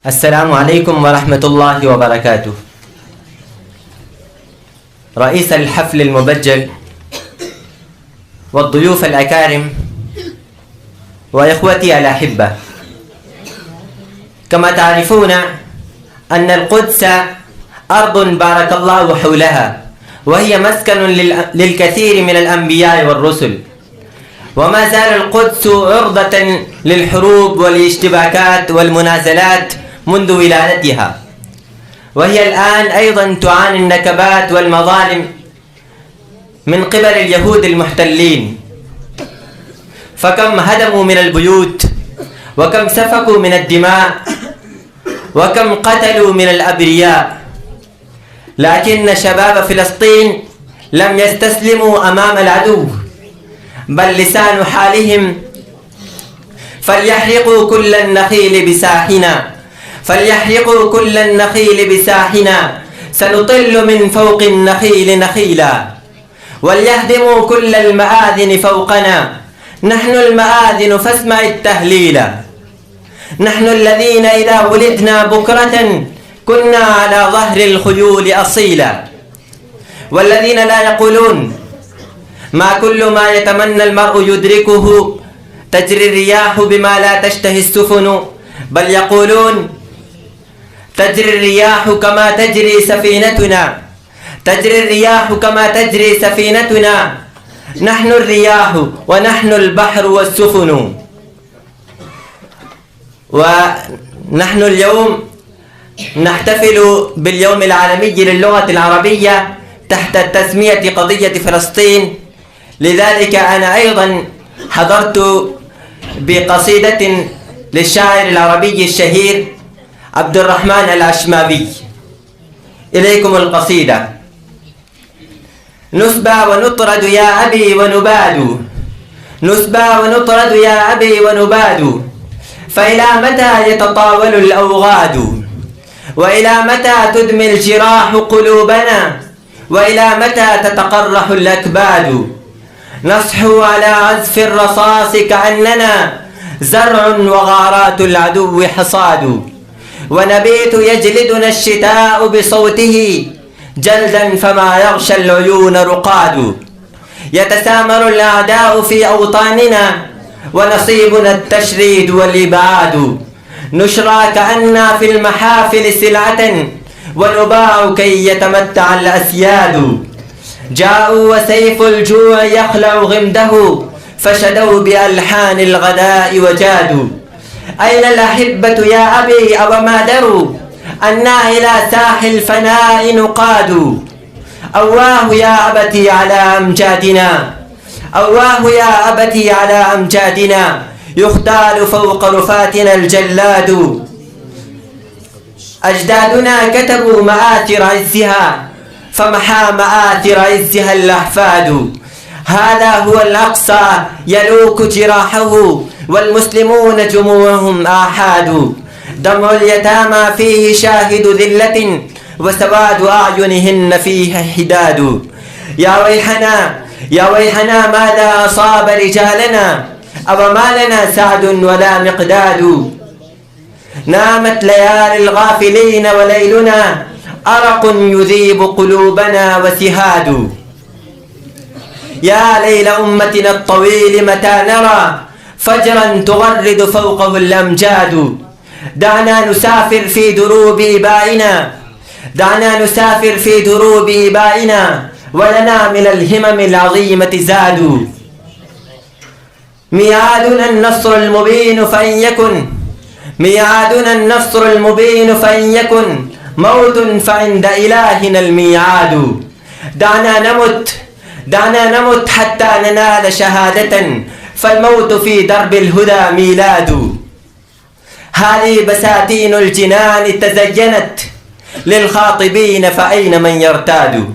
السلام عليكم ورحمة الله وبركاته. رئيس الحفل المبجل والضيوف الأكارم وإخوتي الأحبة، كما تعرفون أن القدس أرض بارك الله حولها، وهي مسكن للكثير من الأنبياء والرسل، وما زال القدس عرضة للحروب والاشتباكات والمنازلات منذ ولادتها، وهي الآن أيضا تعاني النكبات والمظالم من قبل اليهود المحتلين، فكم هدموا من البيوت، وكم سفكوا من الدماء، وكم قتلوا من الأبرياء، لكن شباب فلسطين لم يستسلموا أمام العدو، بل لسان حالهم فليحرقوا كل النخيل بساحنا، فليحرقوا كل النخيل بساحنا، سنطل من فوق النخيل نخيلا، وليهدموا كل المآذن فوقنا، نحن المآذن فاسمع التهليل، نحن الذين إذا ولدنا بكرة كنا على ظهر الخيول أصيلا، والذين لا يقولون ما كل ما يتمنى المرء يدركه، تجري الرياح بما لا تشتهي السفن، بل يقولون تجري الرياح كما تجري سفينتنا، تجري الرياح كما تجري سفينتنا، نحن الرياح ونحن البحر والسفن. ونحن اليوم نحتفل باليوم العالمي للغة العربية تحت تسمية قضية فلسطين، لذلك أنا أيضا حضرت بقصيدة للشاعر العربي الشهير عبد الرحمن العشماوي. إليكم القصيدة: نسبى ونطرد يا أبي ونباد، نسبى ونطرد يا أبي ونباد، فإلى متى يتطاول الأوغاد، وإلى متى تدمي الجراح قلوبنا، وإلى متى تتقرح الأكباد، نصحو على عزف الرصاص كأننا زرع وغارات العدو حصاد، ونبيت يجلدنا الشتاء بصوته جلدا فما يغشى العيون رقاد، يتسامر الأعداء في أوطاننا ونصيبنا التشريد والإبعاد، نشرى كأننا في المحافل سلعة ونباع كي يتمتع الأسياد، جاءوا وسيف الجوع يخلع غمده فشدوا بألحان الغداء وجادوا، أين الأحبة يا أبي أوما دروا أنا إلى ساحل الفناء نقاد، أواه يا أبتي على أمجادنا، أواه يا أبتي على أمجادنا، يختال فوق رفاتنا الجلاد، أجدادنا كتبوا مآثر عزها فمحى مآثر عزها الأحفاد، هذا هو الأقصى يلوك جراحه والمسلمون جموعهم آحاد، دمع اليتامى فيه شاهد ذلة وسواد أعينهن فيه حداد، يا ويحنا يا ويحنا ماذا أصاب رجالنا، أو ما لنا سعد ولا مقداد، نامت ليالي الغافلين وليلنا أرق يذيب قلوبنا وسهاد، يا ليل أمتنا الطويل متى نرى فجرا تغرد فوقه الأمجاد، دعنا نسافر في دروب إبائنا، دعنا نسافر في دروب إبائنا، ولنا من الهمم العظيمة زاد، ميعادنا النصر المبين فإن يكن، ميعادنا النصر المبين فإن يكن، موت فعند إلهنا الميعاد، دعنا نمت حتى ننال شهادة، فالموت في درب الهدى ميلاد، هذه بساتين الجنان تزينت للخاطبين فأين من يرتاد.